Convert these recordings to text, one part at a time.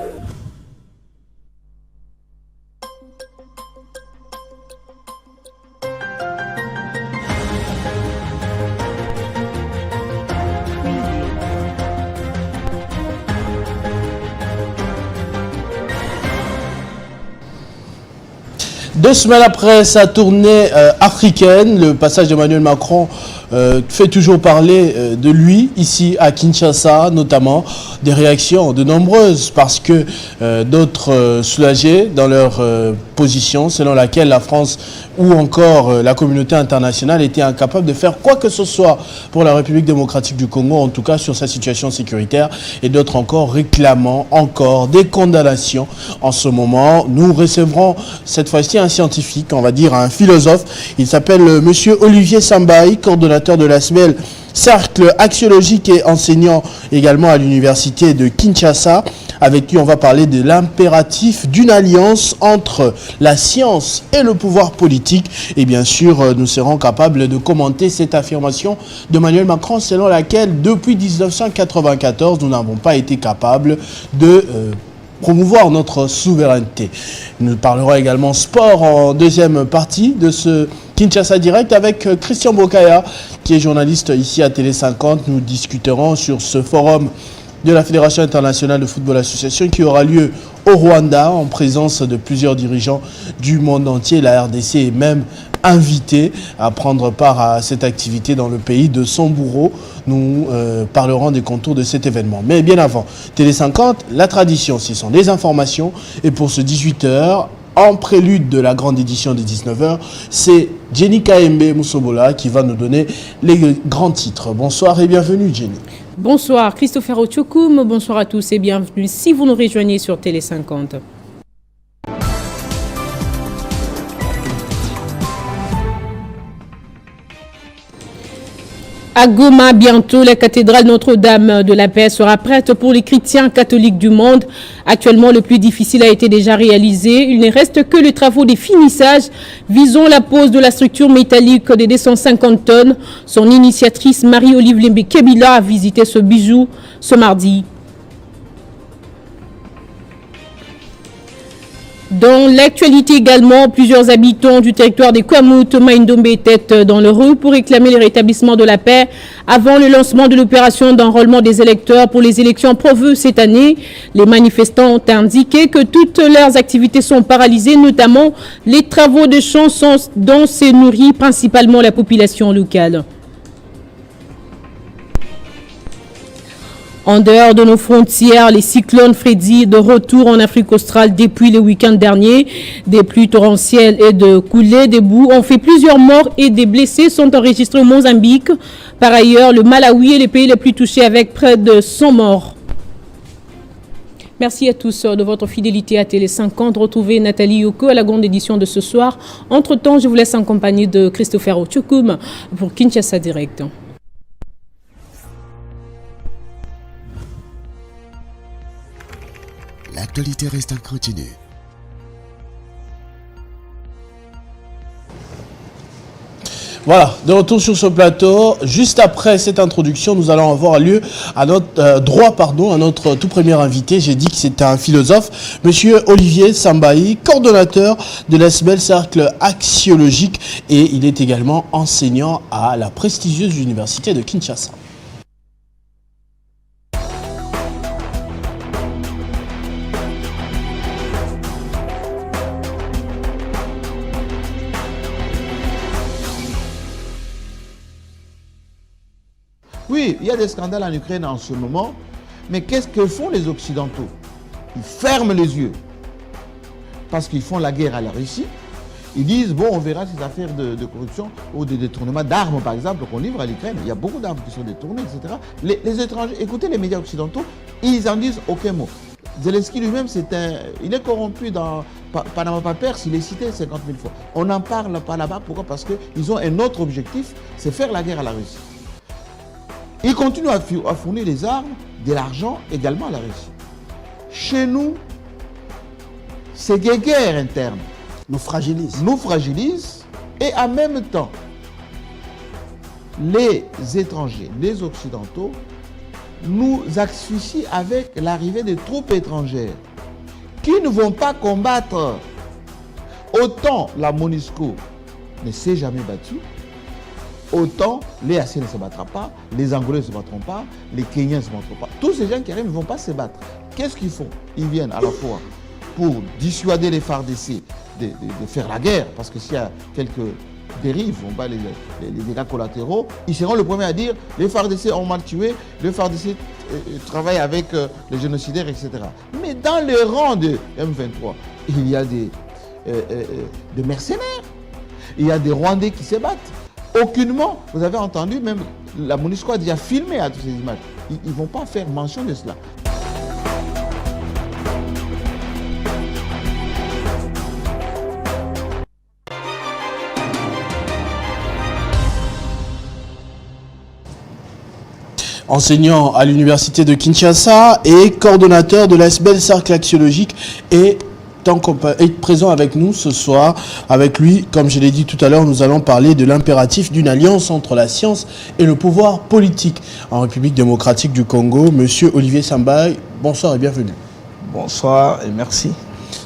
2 semaines après sa tournée africaine, le passage d'Emmanuel Macron fait toujours parler de lui ici à Kinshasa, notamment des réactions de nombreuses parce que d'autres soulagés dans leur position selon laquelle la France ou encore la communauté internationale était incapable de faire quoi que ce soit pour la République démocratique du Congo, en tout cas sur sa situation sécuritaire, et d'autres encore réclamant encore des condamnations. En ce moment, nous recevrons cette fois-ci un scientifique, on va dire un philosophe. Il s'appelle monsieur Olivier Sambaï, coordonnateur de la SMEL, cercle axiologique et enseignant également à l'université de Kinshasa. Avec lui, on va parler de l'impératif d'une alliance entre la science et le pouvoir politique. Et bien sûr, nous serons capables de commenter cette affirmation d'Emmanuel Macron selon laquelle, depuis 1994, nous n'avons pas été capables de promouvoir notre souveraineté. Nous parlerons également sport en deuxième partie de ce Kinshasa Direct avec Christian Bokaya, qui est journaliste ici à Télé 50. Nous discuterons sur ce forum de la Fédération internationale de football association qui aura lieu au Rwanda en présence de plusieurs dirigeants du monde entier. La RDC est même invitée à prendre part à cette activité dans le pays de son bourreau. Nous parlerons des contours de cet événement. Mais bien avant, Télé 50, la tradition, ce sont des informations. Et pour ce 18h, en prélude de la grande édition des 19h, c'est Jenny Kaembe Moussobola qui va nous donner les grands titres. Bonsoir et bienvenue Jenny. Bonsoir Christopher Ochokoum, bonsoir à tous et bienvenue si vous nous rejoignez sur Télé 50. À Goma, bientôt, la cathédrale Notre-Dame de la Paix sera prête pour les chrétiens catholiques du monde. Actuellement, le plus difficile a été déjà réalisé. Il ne reste que les travaux de finissage visant la pose de la structure métallique de 250 tonnes. Son initiatrice, Marie-Olive Lembe-Kebila, a visité ce bijou ce mardi. Dans l'actualité également, plusieurs habitants du territoire des Kwamut, Maïndombe étaient dans le rue pour réclamer le rétablissement de la paix avant le lancement de l'opération d'enrôlement des électeurs pour les élections provues cette année. Les manifestants ont indiqué que toutes leurs activités sont paralysées, notamment les travaux de chansons dont s'est nourrie principalement la population locale. En dehors de nos frontières, les cyclones Freddy de retour en Afrique australe depuis le week-end dernier. Des pluies torrentielles et de coulées de boue ont fait plusieurs morts et des blessés sont enregistrés au Mozambique. Par ailleurs, le Malawi est le pays le plus touché avec près de 100 morts. Merci à tous de votre fidélité à Télé 50. Retrouvez Nathalie Yoko à la grande édition de ce soir. Entre-temps, je vous laisse en compagnie de Christopher Ochokoum pour Kinshasa Direct. L'actualité reste en continu. Voilà, de retour sur ce plateau. Juste après cette introduction, nous allons avoir lieu à notre à notre tout premier invité. J'ai dit que c'était un philosophe, monsieur Olivier Sambaï, coordonnateur de la SMEL cercle axiologique, et il est également enseignant à la prestigieuse université de Kinshasa. Oui, il y a des scandales en Ukraine en ce moment, mais qu'est-ce que font les Occidentaux? Ils ferment les yeux parce qu'ils font la guerre à la Russie. Ils disent, bon, on verra ces affaires de corruption ou de détournement d'armes, par exemple, qu'on livre à l'Ukraine. Il y a beaucoup d'armes qui sont détournées, etc. Les étrangers, écoutez les médias occidentaux, ils en disent aucun mot. Zelensky lui-même, il est corrompu dans Panama Papers, il est cité 50 000 fois. On n'en parle pas là-bas, pourquoi? Parce qu'ils ont un autre objectif, c'est faire la guerre à la Russie. Ils continuent à fournir des armes, de l'argent également à la Russie. Chez nous, c'est des guerres internes. Nous fragilisent. Nous fragilisent et en même temps, les étrangers, les occidentaux, nous asphyxient avec l'arrivée des troupes étrangères. qui ne vont pas combattre. Autant la MONUSCO ne s'est jamais battue, autant les AC ne se battra pas, les Angolais ne se battront pas, les Kenyans ne se battront pas. Tous ces gens qui arrivent ne vont pas se battre. Qu'est-ce qu'ils font? Ils viennent à la fois pour dissuader les FARDC de faire la guerre, parce que s'il y a quelques dérives, on va les dégâts collatéraux, ils seront les premiers à dire les FARDC ont mal tué, les FARDC travaillent avec les génocidaires, etc. Mais dans les rangs de M23, il y a des mercenaires, il y a des Rwandais qui se battent. Aucunement, vous avez entendu, même la MONUSCO a déjà filmé à toutes ces images. Ils ne vont pas faire mention de cela. Enseignant à l'université de Kinshasa et coordonnateur de l'ASBEL Cercle Axiologique est présent avec nous ce soir. Avec lui, comme je l'ai dit tout à l'heure, nous allons parler de l'impératif d'une alliance entre la science et le pouvoir politique en République démocratique du Congo. Monsieur Olivier Sambaï, bonsoir et bienvenue. Bonsoir et merci.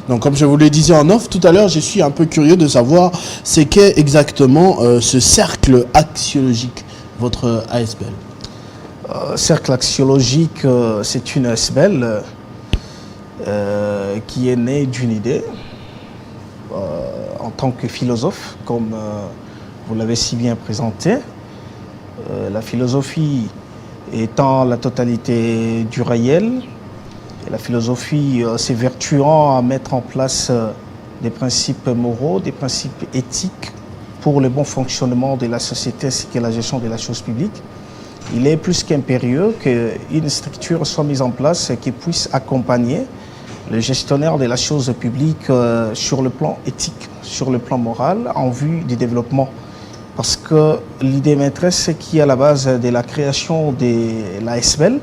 Donc, comme je vous le disais en off tout à l'heure, je suis un peu curieux de savoir ce qu'est exactement ce cercle axiologique, votre ASBEL. Cercle axiologique, c'est une ASBEL qui est née d'une idée en tant que philosophe, comme vous l'avez si bien présenté. La philosophie étant la totalité du réel, et la philosophie s'évertuant à mettre en place des principes moraux, des principes éthiques pour le bon fonctionnement de la société ainsi que la gestion de la chose publique. Il est plus qu'impérieux qu'une structure soit mise en place qui puisse accompagner le gestionnaire de la chose publique sur le plan éthique, sur le plan moral, en vue du développement. Parce que l'idée maîtresse qui est à la base de la création de l'ASBEL,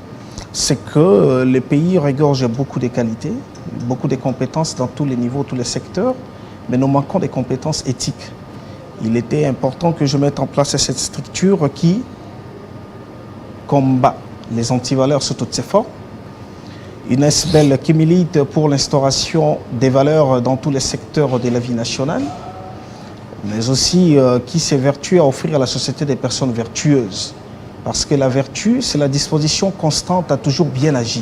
c'est que le pays regorge beaucoup de qualités, beaucoup de compétences dans tous les niveaux, tous les secteurs, mais nous manquons des compétences éthiques. Il était important que je mette en place cette structure qui combat les antivaleurs sous toutes ses formes. Une ASBEL qui milite pour l'instauration des valeurs dans tous les secteurs de la vie nationale, mais aussi qui s'évertue à offrir à la société des personnes vertueuses. Parce que la vertu, c'est la disposition constante à toujours bien agir.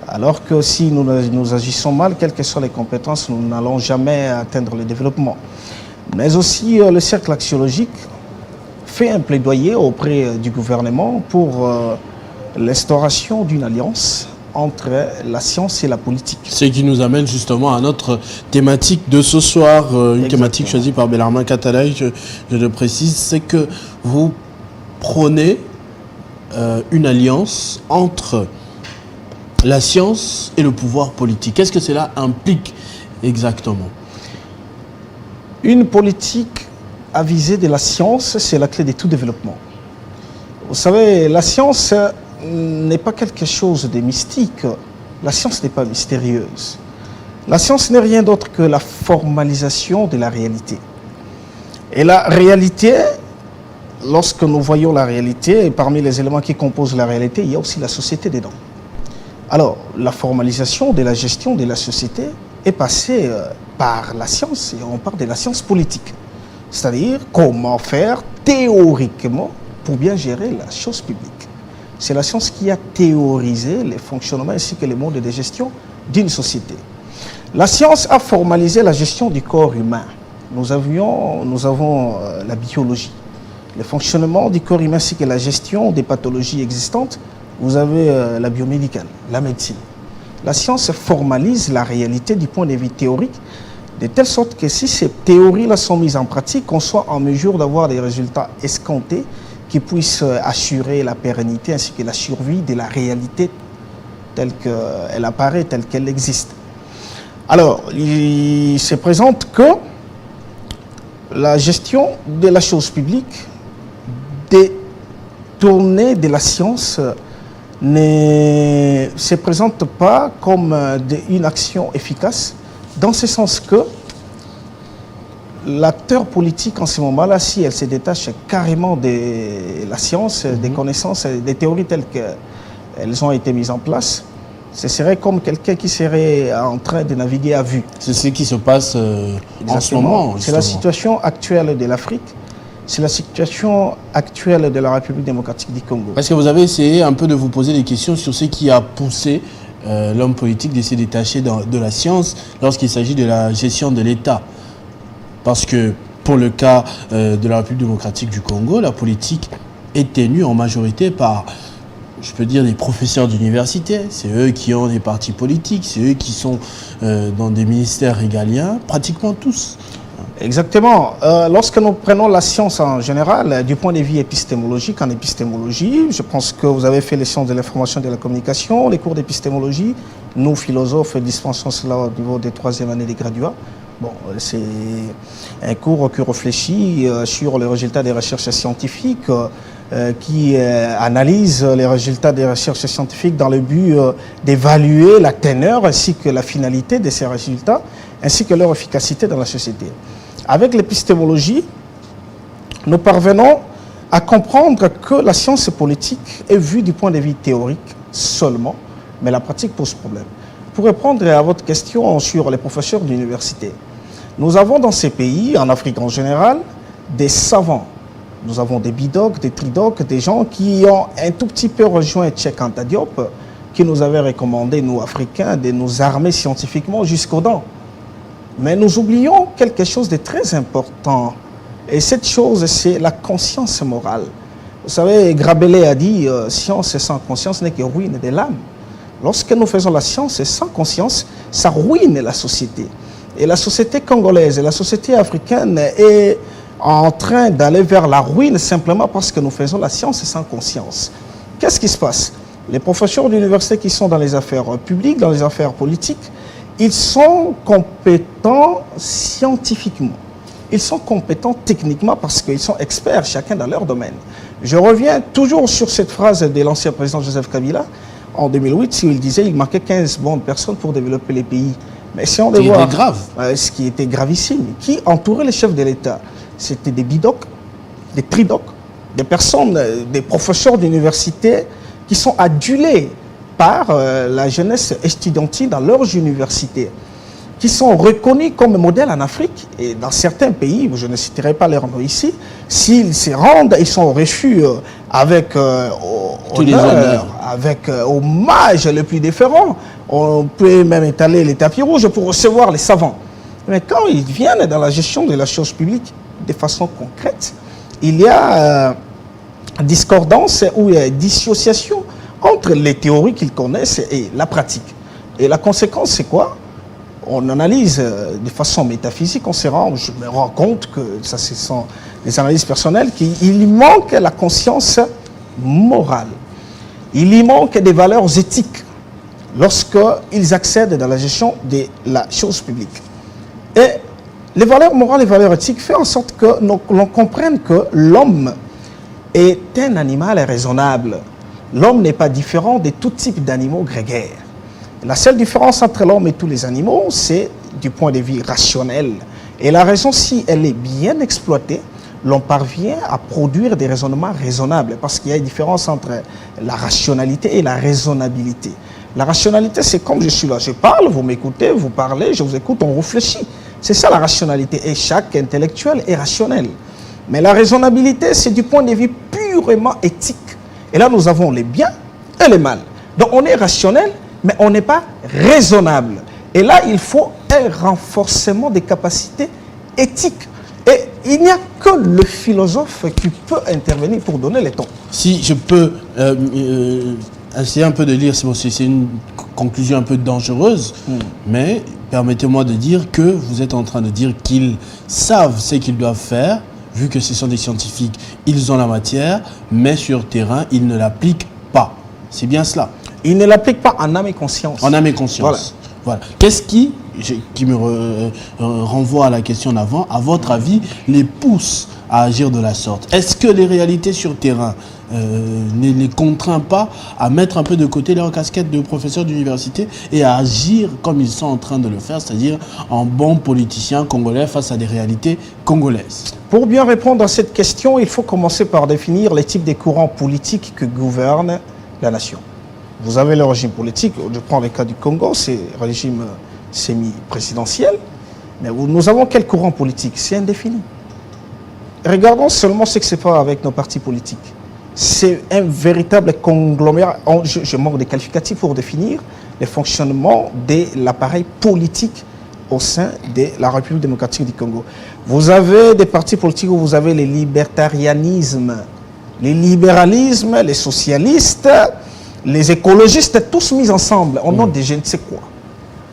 Alors que si nous agissons mal, quelles que soient les compétences, nous n'allons jamais atteindre le développement. Mais aussi le cercle axiologique fait un plaidoyer auprès du gouvernement pour l'instauration d'une alliance entre la science et la politique. Ce qui nous amène justement à notre thématique de ce soir, une thématique choisie par Bellarmin Katalaï, je le précise, c'est que vous prônez une alliance entre la science et le pouvoir politique. Qu'est-ce que cela implique exactement? Une politique à viser de la science, c'est la clé de tout développement. Vous savez, la science n'est pas quelque chose de mystique. La science n'est pas mystérieuse. La science n'est rien d'autre que la formalisation de la réalité. Et la réalité, lorsque nous voyons la réalité, et parmi les éléments qui composent la réalité, il y a aussi la société dedans. Alors, la formalisation de la gestion de la société est passée par la science, et on parle de la science politique. C'est-à-dire comment faire théoriquement pour bien gérer la chose publique. C'est la science qui a théorisé les fonctionnements ainsi que les modes de gestion d'une société. La science a formalisé la gestion du corps humain. Nous avons la biologie, le fonctionnement du corps humain ainsi que la gestion des pathologies existantes. Vous avez la biomédicale, la médecine. La science formalise la réalité du point de vue théorique, de telle sorte que si ces théories-là sont mises en pratique, on soit en mesure d'avoir des résultats escomptés qui puissent assurer la pérennité ainsi que la survie de la réalité telle qu'elle apparaît, telle qu'elle existe. Alors, il se présente que la gestion de la chose publique détournée de la science ne se présente pas comme une action efficace, dans ce sens que l'acteur politique en ce moment-là, si elle se détache carrément de la science, des connaissances, des théories telles qu'elles ont été mises en place, Ce serait comme quelqu'un qui serait en train de naviguer à vue. C'est ce qui se passe en ce moment. C'est la situation actuelle de l'Afrique. C'est la situation actuelle de la République démocratique du Congo. Parce que vous avez essayé un peu de vous poser des questions sur ce qui a poussé l'homme politique de se détacher de la science lorsqu'il s'agit de la gestion de l'État. Parce que pour le cas de la République démocratique du Congo, la politique est tenue en majorité par, je peux dire, des professeurs d'université. C'est eux qui ont des partis politiques, c'est eux qui sont dans des ministères régaliens, pratiquement tous. Exactement. Lorsque nous prenons la science en général, du point de vue épistémologique, en épistémologie, je pense que vous avez fait les sciences de l'information et de la communication, les cours d'épistémologie. Nous, philosophes, dispensons cela au niveau des 3e années des graduats. Bon, c'est un cours qui réfléchit sur les résultats des recherches scientifiques, qui analyse les résultats des recherches scientifiques dans le but d'évaluer la teneur ainsi que la finalité de ces résultats, ainsi que leur efficacité dans la société. Avec l'épistémologie, nous parvenons à comprendre que la science politique est vue du point de vue théorique seulement, mais la pratique pose problème. Pour répondre à votre question sur les professeurs d'université, nous avons dans ces pays, en Afrique en général, des savants. Nous avons des bidocs, des tridocs, des gens qui ont un tout petit peu rejoint Cheikh Anta Diop, qui nous avait recommandé, nous Africains, de nous armer scientifiquement jusqu'aux dents. Mais nous oublions quelque chose de très important. Et cette chose, c'est la conscience morale. Vous savez, Grabelais a dit « Science sans conscience n'est que ruine de l'âme ». Lorsque nous faisons la science sans conscience, ça ruine la société. Et la société congolaise et la société africaine est en train d'aller vers la ruine simplement parce que nous faisons la science sans conscience. Qu'est-ce qui se passe? Les professeurs d'université qui sont dans les affaires publiques, dans les affaires politiques, ils sont compétents scientifiquement. Ils sont compétents techniquement parce qu'ils sont experts, chacun dans leur domaine. Je reviens toujours sur cette phrase de l'ancien président Joseph Kabila, en 2008, où il disait qu'il manquait 15 bonnes personnes pour développer les pays. Mais si on les voit, grave. Ce qui était gravissime, qui entourait les chefs de l'État, c'était des bidocs, des tridocs, des personnes, des professeurs d'université qui sont adulés par la jeunesse estudiantine dans leurs universités, qui sont reconnus comme modèles en Afrique et dans certains pays, je ne citerai pas leur nom ici, s'ils se rendent, ils sont reçus avec honneur, avec hommage le plus différent. On peut même étaler les tapis rouges pour recevoir les savants. Mais quand ils viennent dans la gestion de la chose publique de façon concrète, il y a discordance ou dissociation entre les théories qu'ils connaissent et la pratique. Et la conséquence, c'est quoi? On analyse de façon métaphysique, je me rends compte que ça, ce sont des analyses personnelles, qu'il manque la conscience morale. Il y manque des valeurs éthiques lorsqu'ils accèdent dans la gestion de la chose publique. Et les valeurs morales et les valeurs éthiques font en sorte que l'on comprenne que l'homme est un animal raisonnable. L'homme n'est pas différent de tout type d'animaux grégaires. La seule différence entre l'homme et tous les animaux, c'est du point de vue rationnel. Et la raison, si elle est bien exploitée, l'on parvient à produire des raisonnements raisonnables, parce qu'il y a une différence entre la rationalité et la raisonnabilité. La rationalité, c'est comme je suis là, je parle, vous m'écoutez, vous parlez, je vous écoute, on réfléchit. C'est ça la rationalité, et chaque intellectuel est rationnel. Mais la raisonnabilité, c'est du point de vue purement éthique. Et là, nous avons les biens et les mal. Donc, on est rationnel, mais on n'est pas raisonnable. Et là, il faut un renforcement des capacités éthiques. Et il n'y a que le philosophe qui peut intervenir pour donner les tons. Si je peux essayer un peu de lire, c'est une conclusion un peu dangereuse, mais permettez-moi de dire que vous êtes en train de dire qu'ils savent ce qu'ils doivent faire, vu que ce sont des scientifiques, ils ont la matière, mais sur terrain, ils ne l'appliquent pas. C'est bien cela. Ils ne l'appliquent pas en âme et conscience. En âme et conscience. Voilà. Qu'est-ce qui me renvoie à la question d'avant, à votre avis, les pousse à agir de la sorte? Est-ce que les réalités sur terrain ne les contraint pas à mettre un peu de côté leur casquette de professeur d'université et à agir comme ils sont en train de le faire, c'est-à-dire en bons politiciens congolais face à des réalités congolaises? Pour bien répondre à cette question, il faut commencer par définir les types de courants politiques que gouvernent la nation. Vous avez le régime politique, je prends le cas du Congo, c'est un régime semi-présidentiel, mais nous avons quel courant politique? C'est indéfini. Regardons seulement ce que c'est pas avec nos partis politiques. C'est un véritable conglomérat. Je manque des qualificatifs pour définir le fonctionnement de l'appareil politique au sein de la République démocratique du Congo. Vous avez des partis politiques où vous avez les libertarianismes, les libéralismes, les socialistes, les écologistes, tous mis ensemble au nom de je ne sais quoi.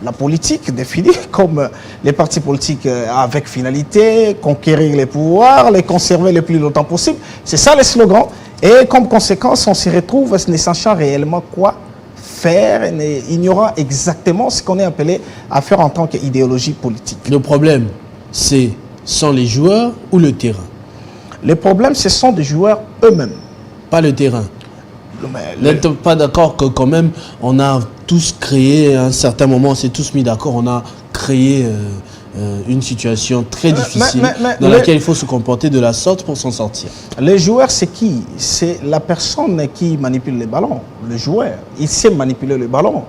La politique définie comme les partis politiques avec finalité, conquérir les pouvoirs, les conserver le plus longtemps possible. C'est ça les slogans. Et comme conséquence, on se retrouve ne sachant réellement quoi faire, ignorant exactement ce qu'on est appelé à faire en tant qu'idéologie politique. Le problème, sont les joueurs ou le terrain? Les problèmes, ce sont des joueurs eux-mêmes. Pas le terrain. Vous n'êtes pas d'accord que quand même, on a tous créé, à un certain moment, on s'est tous mis d'accord, on a créé une situation très difficile dans laquelle il faut se comporter de la sorte pour s'en sortir. Les joueurs, c'est qui? C'est la personne qui manipule les ballons. Le joueur, il sait manipuler le ballon.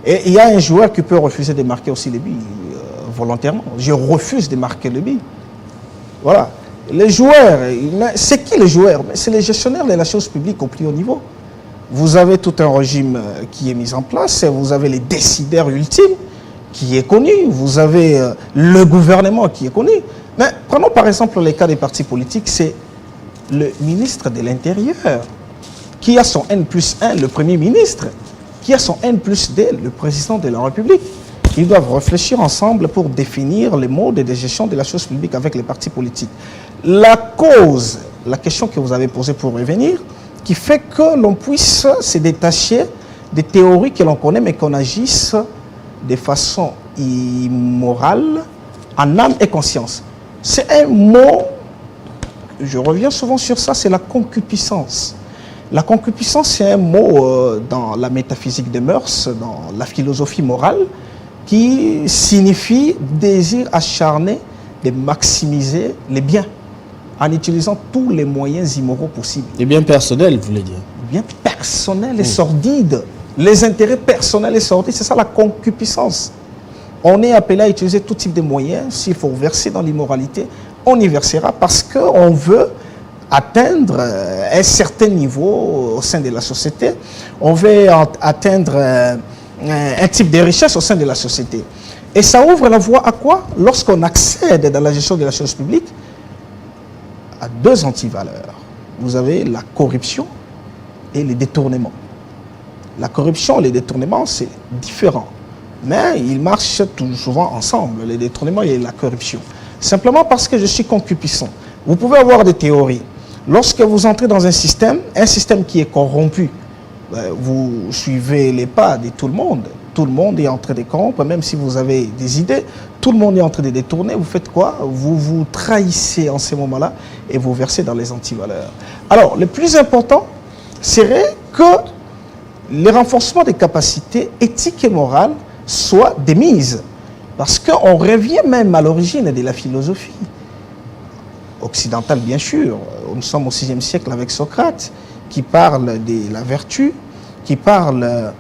Et il y a un joueur qui peut refuser de marquer aussi les buts volontairement. Je refuse de marquer le but. Voilà. Les joueurs, c'est qui les joueurs? C'est les gestionnaires de la chose publique au plus haut niveau. Vous avez tout un régime qui est mis en place, vous avez les décideurs ultimes qui est connu, vous avez le gouvernement qui est connu. Mais prenons par exemple le cas des partis politiques, c'est le ministre de l'Intérieur qui a son N+1, le Premier ministre, qui a son N+2, le président de la République. Ils doivent réfléchir ensemble pour définir les modes de gestion de la chose publique avec les partis politiques. La cause, la question que vous avez posée pour revenir, qui fait que l'on puisse se détacher des théories que l'on connaît, mais qu'on agisse de façon immorale, en âme et conscience. C'est un mot, je reviens souvent sur ça, c'est la concupiscence. La concupiscence, c'est un mot dans la métaphysique des mœurs, dans la philosophie morale, qui signifie désir acharné de maximiser les biens, en utilisant tous les moyens immoraux possibles. Les biens personnels, vous voulez dire? Les biens personnels et sordides. Les intérêts personnels et sordides, c'est ça la concupiscence. On est appelé à utiliser tout type de moyens. S'il faut verser dans l'immoralité, on y versera parce qu'on veut atteindre un certain niveau au sein de la société. On veut atteindre un type de richesse au sein de la société. Et ça ouvre la voie à quoi? Lorsqu'on accède dans la gestion de la chose publique, à deux antivaleurs. Vous avez la corruption et les détournements. La corruption et les détournements, c'est différent. Mais ils marchent souvent ensemble, les détournements et la corruption. Simplement parce que je suis concupiscent. Vous pouvez avoir des théories. Lorsque vous entrez dans un système qui est corrompu, vous suivez les pas de tout le monde. Tout le monde est en train de corrompre, même si vous avez des idées, tout le monde est en train de détourner. Vous faites quoi? Vous vous trahissez en ces moments-là et vous versez dans les antivaleurs. Alors, le plus important serait que les renforcements des capacités éthiques et morales soient démises. Parce qu'on revient même à l'origine de la philosophie occidentale, bien sûr. Nous sommes au VIe siècle avec Socrate, qui parle de la vertu, qui parle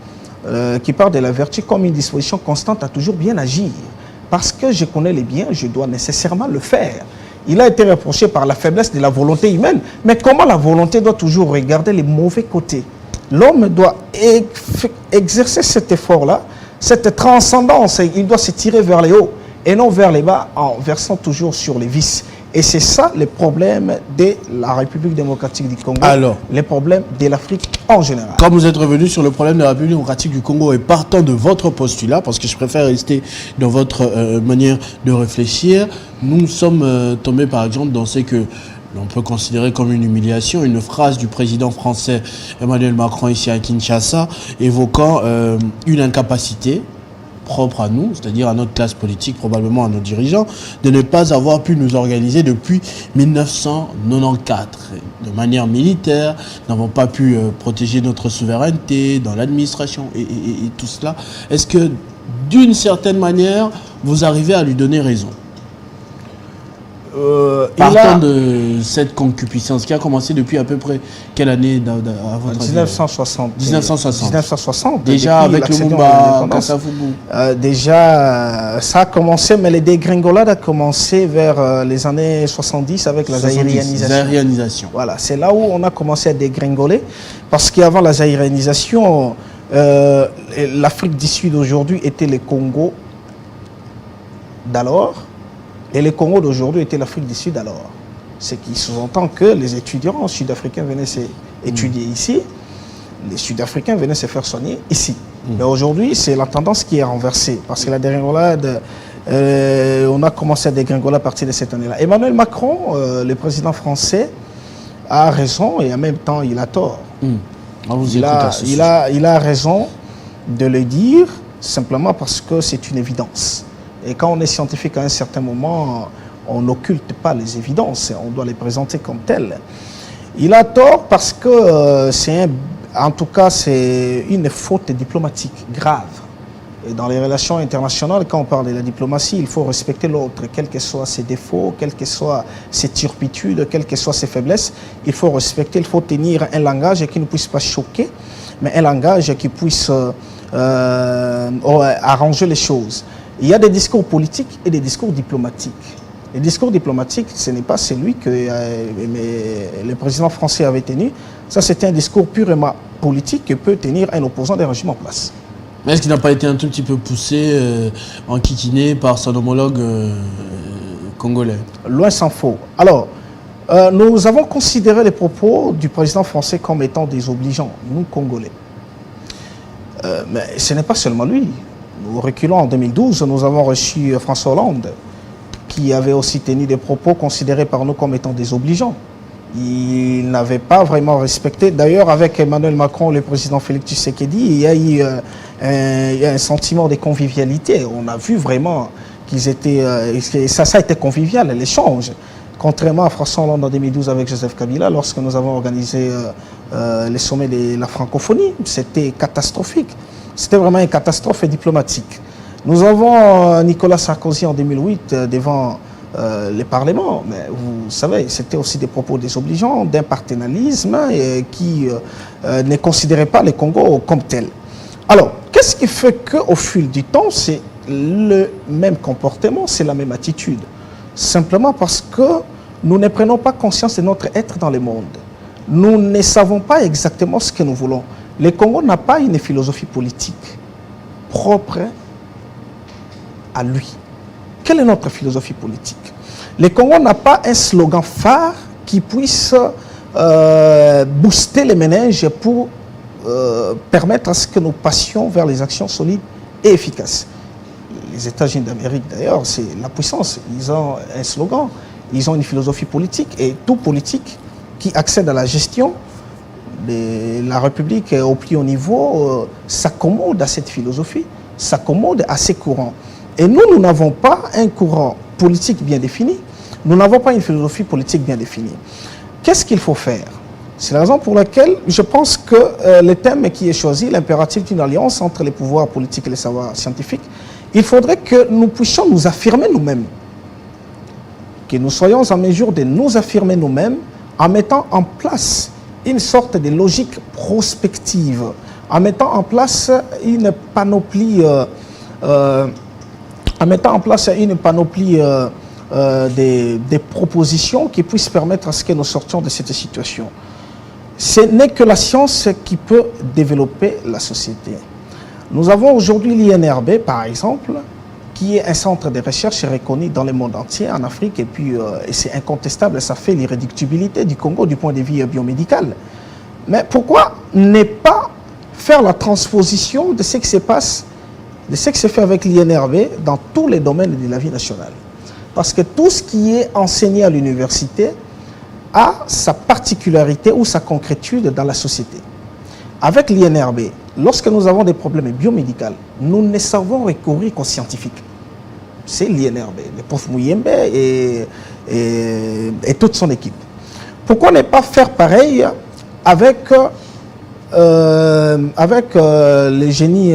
de la vertu comme une disposition constante à toujours bien agir. Parce que je connais les biens, je dois nécessairement le faire. Il a été reproché par la faiblesse de la volonté humaine. Mais comment la volonté doit toujours regarder les mauvais côtés? L'homme doit exercer cet effort-là, cette transcendance. Il doit se tirer vers les hauts et non vers les bas en versant toujours sur les vices. Et c'est ça le problème de la République démocratique du Congo, les problèmes de l'Afrique en général. Comme vous êtes revenu sur le problème de la République démocratique du Congo et partant de votre postulat, parce que je préfère rester dans votre manière de réfléchir, nous sommes tombés par exemple dans ce que l'on peut considérer comme une humiliation, une phrase du président français Emmanuel Macron ici à Kinshasa, évoquant une incapacité propre à nous, c'est-à-dire à notre classe politique, probablement à nos dirigeants, de ne pas avoir pu nous organiser depuis 1994. De manière militaire, n'avons pas pu protéger notre souveraineté dans l'administration et tout cela. Est-ce que, d'une certaine manière, vous arrivez à lui donner raison? Partant de cette concupiscence qui a commencé depuis à peu près quelle année à votre avis? 1960. 1960. 1960. Déjà avec le Lumumba Kassavubu. Déjà, ça a commencé, mais les dégringolades a commencé vers les années 70 avec la zaïrianisation. Voilà, c'est là où on a commencé à dégringoler, parce qu'avant la zaïrianisation, l'Afrique du Sud aujourd'hui était le Congo d'alors, et le Congo d'aujourd'hui était l'Afrique du Sud alors. Ce qui sous-entend que les étudiants sud-africains venaient étudier ici, les Sud-Africains venaient se faire soigner ici. Mais aujourd'hui, c'est la tendance qui est renversée, parce que la dégringolade, on a commencé à dégringoler à partir de cette année-là. Emmanuel Macron, le président français, a raison et en même temps, il a tort. Il a raison de le dire, simplement parce que c'est une évidence. Et quand on est scientifique à un certain moment, on n'occulte pas les évidences, on doit les présenter comme telles. Il a tort parce que c'est une faute diplomatique grave. Et dans les relations internationales, quand on parle de la diplomatie, il faut respecter l'autre, quels que soient ses défauts, quelles que soient ses turpitudes, quelles que soient ses faiblesses. Il faut respecter, il faut tenir un langage qui ne puisse pas choquer, mais un langage qui puisse arranger les choses. Il y a des discours politiques et des discours diplomatiques. Les discours diplomatiques, ce n'est pas celui que le président français avait tenu. Ça, c'était un discours purement politique que peut tenir un opposant des régimes en place. Mais est-ce qu'il n'a pas été un tout petit peu poussé, enquiquiné par son homologue congolais? Loin s'en faut. Alors, nous avons considéré les propos du président français comme étant désobligeants, nous, Congolais. Mais ce n'est pas seulement lui. Nous reculons en 2012, nous avons reçu François Hollande, qui avait aussi tenu des propos considérés par nous comme étant désobligeants. Il n'avait pas vraiment respecté. D'ailleurs, avec Emmanuel Macron, le président Félix Tshisekedi, il y a eu un sentiment de convivialité. On a vu vraiment qu'ils étaient... ça a été convivial, l'échange. Contrairement à François Hollande en 2012 avec Joseph Kabila, lorsque nous avons organisé les sommets de la francophonie, c'était catastrophique. C'était vraiment une catastrophe diplomatique. Nous avons Nicolas Sarkozy en 2008 devant le Parlement, mais vous savez, c'était aussi des propos désobligeants, d'un paternalisme qui ne considérait pas le Congo comme tel. Alors, qu'est-ce qui fait qu'au fil du temps, c'est le même comportement, c'est la même attitude? Simplement parce que nous ne prenons pas conscience de notre être dans le monde. Nous ne savons pas exactement ce que nous voulons. Le Congo n'a pas une philosophie politique propre à lui. Quelle est notre philosophie politique? Le Congo n'a pas un slogan phare qui puisse booster les ménages pour permettre à ce que nous passions vers les actions solides et efficaces. Les États-Unis d'Amérique, d'ailleurs, c'est la puissance. Ils ont un slogan, ils ont une philosophie politique, et tout politique qui accède à la gestion de la République au plus haut niveau s'accommode à cette philosophie, s'accommode à ces courants. Et nous, nous n'avons pas un courant politique bien défini, nous n'avons pas une philosophie politique bien définie. Qu'est-ce qu'il faut faire? C'est la raison pour laquelle je pense que le thème qui est choisi, l'impératif d'une alliance entre les pouvoirs politiques et les savoirs scientifiques, il faudrait que nous puissions nous affirmer nous-mêmes, que nous soyons en mesure de nous affirmer nous-mêmes en mettant en place une sorte de logique prospective, en mettant en place une panoplie, des propositions qui puissent permettre à ce que nous sortions de cette situation. Ce n'est que la science qui peut développer la société. Nous avons aujourd'hui l'INRB, par exemple, qui est un centre de recherche reconnu dans le monde entier, en Afrique, et puis c'est incontestable, ça fait l'irréductibilité du Congo du point de vue biomédical. Mais pourquoi ne pas faire la transposition de ce qui se passe, de ce qui se fait avec l'INRB dans tous les domaines de la vie nationale? Parce que tout ce qui est enseigné à l'université a sa particularité ou sa concrétude dans la société. Avec l'INRB, lorsque nous avons des problèmes biomédicaux, nous ne savons recourir qu'aux scientifiques. C'est l'INRB, le prof Mouyembe et toute son équipe. Pourquoi ne pas faire pareil avec les génies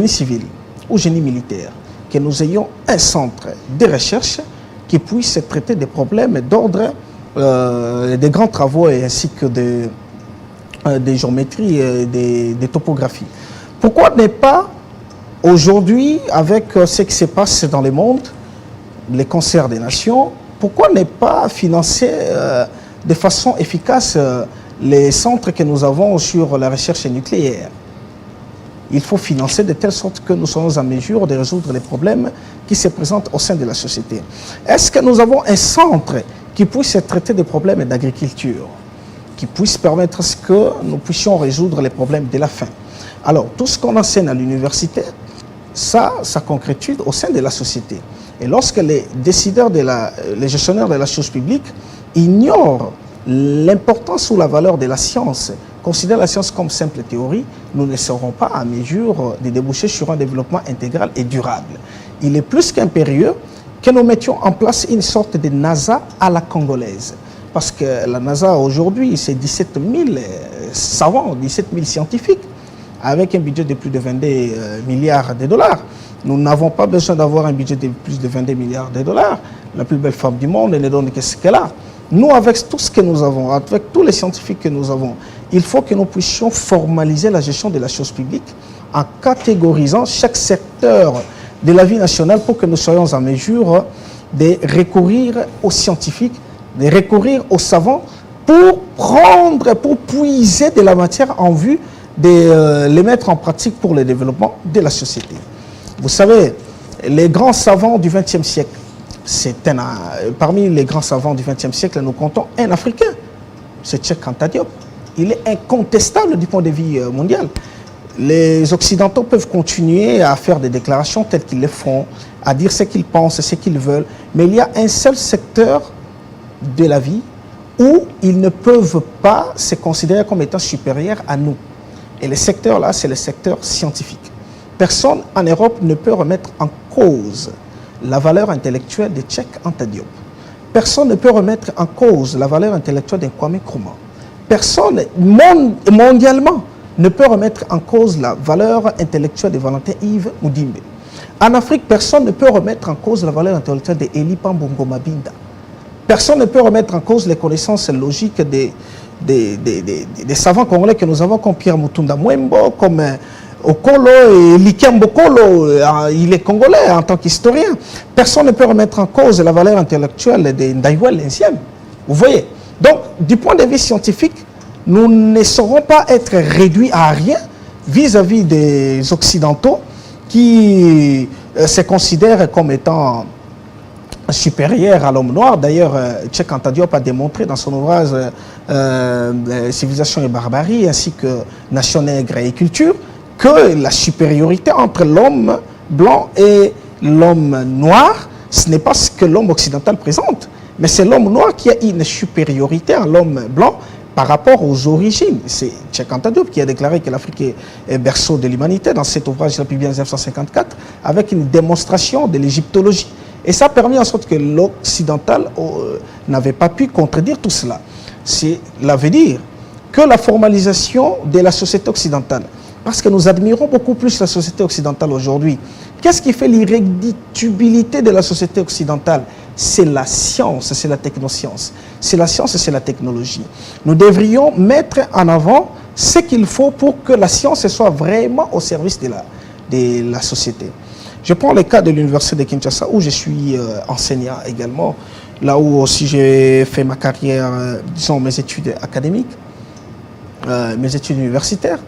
civils ou génie militaire, que nous ayons un centre de recherche qui puisse traiter des problèmes d'ordre des grands travaux ainsi que des géométries et des topographies. Pourquoi ne pas aujourd'hui, avec ce qui se passe dans le monde, les concerts des nations, pourquoi ne pas financer de façon efficace les centres que nous avons sur la recherche nucléaire? Il faut financer de telle sorte que nous soyons en mesure de résoudre les problèmes qui se présentent au sein de la société. Est-ce que nous avons un centre qui puisse traiter des problèmes d'agriculture, qui puisse permettre à ce que nous puissions résoudre les problèmes de la faim? Alors, tout ce qu'on enseigne à l'université, ça concrétise au sein de la société. Et lorsque les décideurs, les gestionnaires de la chose publique ignorent l'importance ou la valeur de la science, considèrent la science comme simple théorie, nous ne serons pas à mesure de déboucher sur un développement intégral et durable. Il est plus qu'impérieux que nous mettions en place une sorte de NASA à la congolaise. Parce que la NASA aujourd'hui, c'est 17 000 savants, 17 000 scientifiques, avec un budget de plus de 22 milliards de dollars. Nous n'avons pas besoin d'avoir un budget de plus de 22 milliards de dollars. La plus belle femme du monde, elle ne donne que ce qu'elle a. Nous, avec tout ce que nous avons, avec tous les scientifiques que nous avons, il faut que nous puissions formaliser la gestion de la chose publique en catégorisant chaque secteur de la vie nationale pour que nous soyons en mesure de recourir aux scientifiques, de recourir aux savants pour puiser de la matière en vue de les mettre en pratique pour le développement de la société. Vous savez, les grands savants du XXe siècle, parmi les grands savants du XXe siècle, nous comptons un Africain, c'est Cheikh Anta Diop. Il est incontestable du point de vue mondial. Les Occidentaux peuvent continuer à faire des déclarations telles qu'ils le font, à dire ce qu'ils pensent, ce qu'ils veulent, mais il y a un seul secteur de la vie où ils ne peuvent pas se considérer comme étant supérieurs à nous. Et le secteur-là, c'est le secteur scientifique. Personne en Europe ne peut remettre en cause la valeur intellectuelle de Cheikh Anta Diop. Personne ne peut remettre en cause la valeur intellectuelle de Kwame Nkrumah. Personne, mondialement, ne peut remettre en cause la valeur intellectuelle de Valentin Yves Mudimbe. En Afrique, personne ne peut remettre en cause la valeur intellectuelle de Eli Pambongo Mabinda. Personne ne peut remettre en cause les connaissances logiques des savants congolais que nous avons, comme Pierre Mutunda Mwembo, comme Okolo et Likembo Kolo. Il est congolais en tant qu'historien. Personne ne peut remettre en cause la valeur intellectuelle de Ndaïwel Nziem. Vous voyez? Donc, du point de vue scientifique, nous ne saurons pas être réduits à rien vis-à-vis des Occidentaux qui se considèrent comme étant supérieurs à l'homme noir. D'ailleurs, Cheikh Anta Diop a démontré dans son ouvrage Civilisation et barbarie, ainsi que Nation nègre et culture, que la supériorité entre l'homme blanc et l'homme noir, ce n'est pas ce que l'homme occidental présente, mais c'est l'homme noir qui a une supériorité à l'homme blanc par rapport aux origines. C'est Cheikh Anta Diop qui a déclaré que l'Afrique est berceau de l'humanité dans cet ouvrage publié en 1954 avec une démonstration de l'égyptologie. Et ça a permis en sorte que l'occidental n'avait pas pu contredire tout cela. Cela veut dire que la formalisation de la société occidentale, parce que nous admirons beaucoup plus la société occidentale aujourd'hui. Qu'est-ce qui fait l'irréductibilité de la société occidentale? C'est la science, c'est la technoscience. C'est la science et c'est la technologie. Nous devrions mettre en avant ce qu'il faut pour que la science soit vraiment au service de la société. Je prends le cas de l'université de Kinshasa où je suis enseignant également, là où aussi j'ai fait ma carrière, disons mes études académiques, mes études universitaires.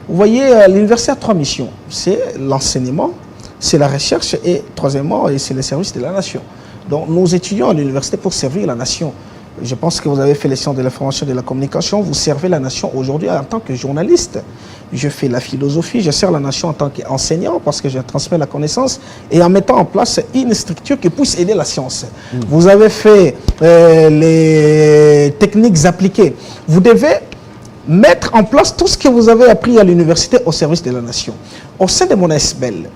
Vous voyez, l'université a 3 missions. C'est l'enseignement, c'est la recherche et troisièmement, c'est le service de la nation. Donc nous étudions à l'université pour servir la nation. Je pense que vous avez fait les sciences de l'information et de la communication. Vous servez la nation aujourd'hui en tant que journaliste. Je fais la philosophie, je sers la nation en tant qu'enseignant parce que je transmets la connaissance et en mettant en place une structure qui puisse aider la science. Vous avez fait les techniques appliquées. Vous devez mettre en place tout ce que vous avez appris à l'université au service de la nation. Au sein de mon ASBEL,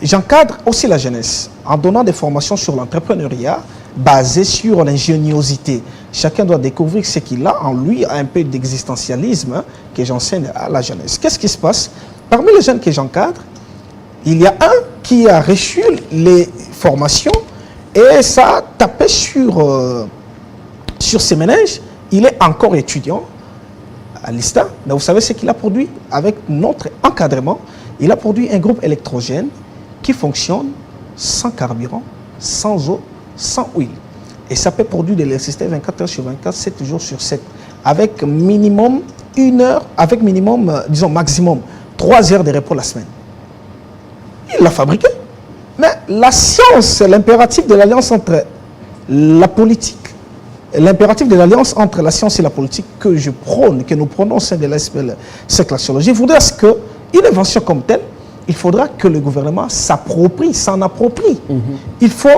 j'encadre aussi la jeunesse en donnant des formations sur l'entrepreneuriat basées sur l'ingéniosité. Chacun doit découvrir ce qu'il a en lui, un peu d'existentialisme que j'enseigne à la jeunesse. Qu'est-ce qui se passe? Parmi les jeunes que j'encadre, Il y a un qui a reçu les formations et ça tapait sur ses méninges. Il est encore étudiant à l'ISTA, mais vous savez ce qu'il a produit avec notre encadrement. Il a produit un groupe électrogène qui fonctionne sans carburant, sans eau, sans huile. Et ça peut produire de l'électricité 24 heures sur 24, 7 jours sur 7, avec minimum 1 heure, avec minimum, disons maximum, 3 heures de repos la semaine. Il l'a fabriqué. Mais la science, l'impératif de l'alliance entre la politique, l'impératif de l'alliance entre la science et la politique que je prône, que nous prenons au sein de l'ASPL, c'est l'axiologie, voudrait qu'une invention comme telle, il faudra que le gouvernement s'approprie, s'en approprie. Il faut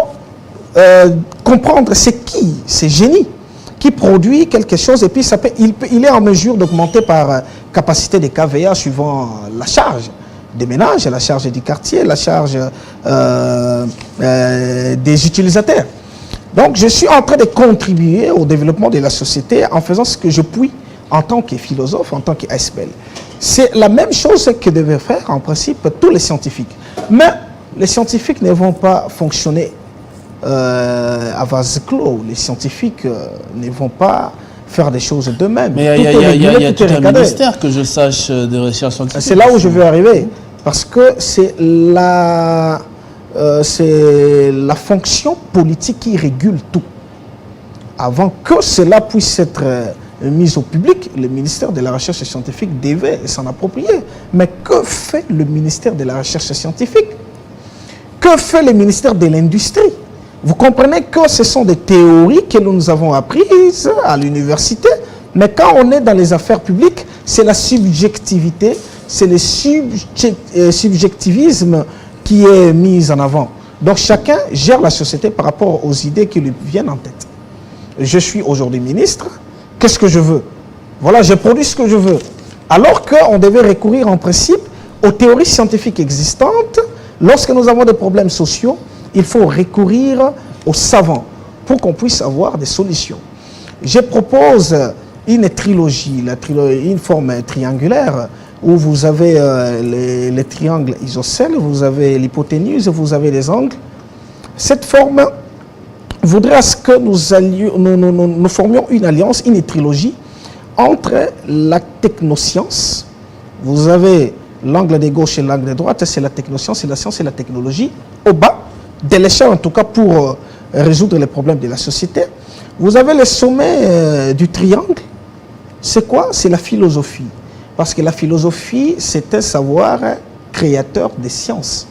comprendre c'est qui, c'est génie, qui produit quelque chose et puis il est en mesure d'augmenter par capacité des KVA suivant la charge des ménages, la charge du quartier, la charge des utilisateurs. Donc je suis en train de contribuer au développement de la société en faisant ce que je puis en tant que philosophe, en tant qu'ASPL. C'est la même chose que devaient faire en principe tous les scientifiques. Mais les scientifiques ne vont pas fonctionner à vase clos. Les scientifiques ne vont pas faire des choses d'eux-mêmes. Mais il y a tout un ministère que je sache de recherche scientifique. C'est là où je veux arriver. Parce que c'est la fonction politique qui régule tout. Avant que cela puisse être mis au public, le ministère de la Recherche scientifique devait s'en approprier. Mais que fait le ministère de la Recherche scientifique? Que fait le ministère de l'Industrie? Vous comprenez que ce sont des théories que nous avons apprises à l'université, mais quand on est dans les affaires publiques, c'est la subjectivité, c'est le subjectivisme qui est mis en avant. Donc chacun gère la société par rapport aux idées qui lui viennent en tête. Je suis aujourd'hui ministre, qu'est-ce que je veux? Voilà, je produis ce que je veux. Alors qu'on devait recourir en principe aux théories scientifiques existantes. Lorsque nous avons des problèmes sociaux, il faut recourir aux savants pour qu'on puisse avoir des solutions. Je propose une trilogie, une forme triangulaire, où vous avez les triangles isocèles, vous avez l'hypoténuse, vous avez les angles. Cette forme voudrait à ce que nous formions une alliance, une trilogie entre la technoscience. Vous avez l'angle de gauche et l'angle de droite, c'est la technoscience, c'est la science et la technologie. Au bas de l'échelle, en tout cas pour résoudre les problèmes de la société. Vous avez le sommet du triangle. C'est quoi? C'est la philosophie. Parce que la philosophie, c'est un savoir créateur des sciences.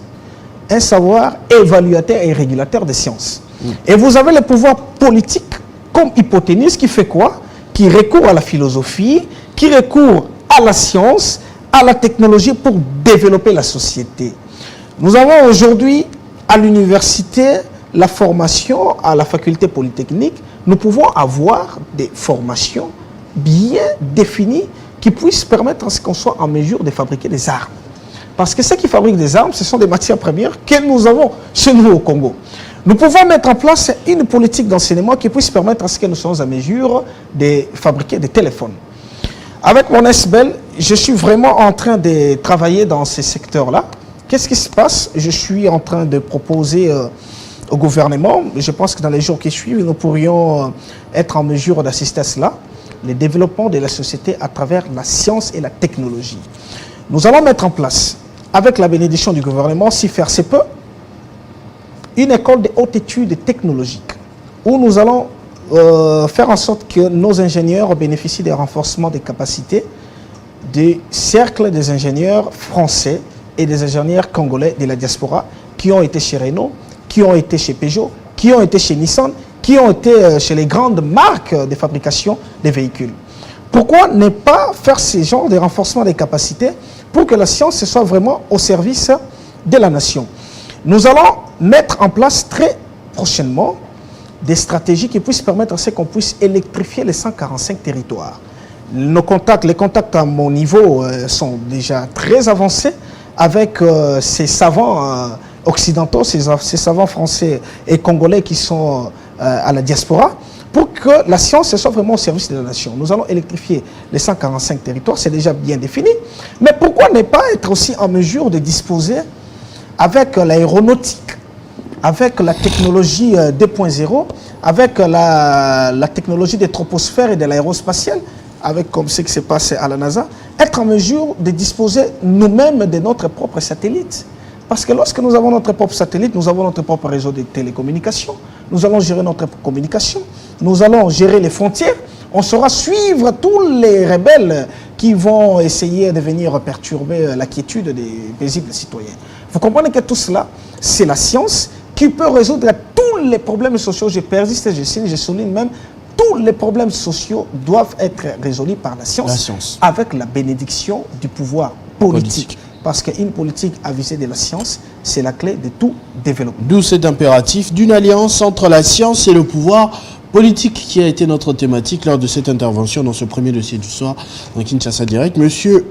Un savoir évaluateur et régulateur des sciences. Et vous avez le pouvoir politique comme hypoténuse qui fait quoi? Qui recourt à la philosophie, qui recourt à la science, à la technologie pour développer la société. Nous avons aujourd'hui à l'université la formation à la faculté polytechnique. Nous pouvons avoir des formations bien définies qui puissent permettre à ce qu'on soit en mesure de fabriquer des armes. Parce que ceux qui fabriquent des armes, ce sont des matières premières que nous avons chez nous au Congo. Nous pouvons mettre en place une politique d'enseignement qui puisse permettre à ce que nous soyons en mesure de fabriquer des téléphones. Avec mon ASPL, je suis vraiment en train de travailler dans ces secteurs-là. Qu'est-ce qui se passe? Je suis en train de proposer au gouvernement, je pense que dans les jours qui suivent, nous pourrions être en mesure d'assister à cela, le développement de la société à travers la science et la technologie. Nous allons mettre en place, avec la bénédiction du gouvernement, si faire se peut, une école de haute études technologiques, où nous allons faire en sorte que nos ingénieurs bénéficient des renforcements des capacités des cercles des ingénieurs français et des ingénieurs congolais de la diaspora qui ont été chez Renault, qui ont été chez Peugeot, qui ont été chez Nissan, qui ont été chez les grandes marques de fabrication des véhicules. Pourquoi ne pas faire ce genre de renforcement des capacités pour que la science soit vraiment au service de la nation? Nous allons mettre en place très prochainement des stratégies qui puissent permettre à ce qu'on puisse électrifier les 145 territoires. Les contacts à mon niveau sont déjà très avancés avec ces savants occidentaux, ces savants français et congolais qui sont à la diaspora, pour que la science soit vraiment au service de la nation. Nous allons électrifier les 145 territoires, c'est déjà bien défini, mais pourquoi ne pas être aussi en mesure de disposer avec l'aéronautique, avec la technologie 2.0, avec la technologie des troposphères et de l'aérospatiale, avec comme ce qui s'est passé à la NASA, être en mesure de disposer nous-mêmes de notre propre satellite. Parce que lorsque nous avons notre propre satellite, nous avons notre propre réseau de télécommunications, nous allons gérer notre communication, nous allons gérer les frontières, on saura suivre tous les rebelles qui vont essayer de venir perturber la quiétude des paisibles citoyens. Vous comprenez que tout cela, c'est la science qui peut résoudre tous les problèmes sociaux. Je persiste, je souligne même, tous les problèmes sociaux doivent être résolus par la science. Avec la bénédiction du pouvoir politique. Parce qu'une politique à visée de la science, c'est la clé de tout développement. D'où cet impératif d'une alliance entre la science et le pouvoir politique qui a été notre thématique lors de cette intervention dans ce premier dossier du soir dans Kinshasa Direct. Monsieur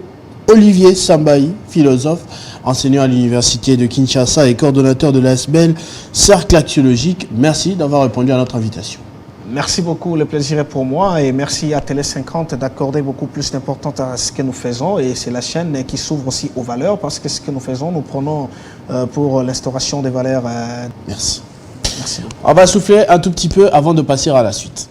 Olivier Sambaï, philosophe, enseignant à l'université de Kinshasa et coordonnateur de l'ASBEL Cercle Axiologique, merci d'avoir répondu à notre invitation. Merci beaucoup, le plaisir est pour moi et merci à Télé 50 d'accorder beaucoup plus d'importance à ce que nous faisons et c'est la chaîne qui s'ouvre aussi aux valeurs parce que ce que nous faisons, nous prenons pour l'instauration des valeurs. Merci. Merci beaucoup. On va souffler un tout petit peu avant de passer à la suite.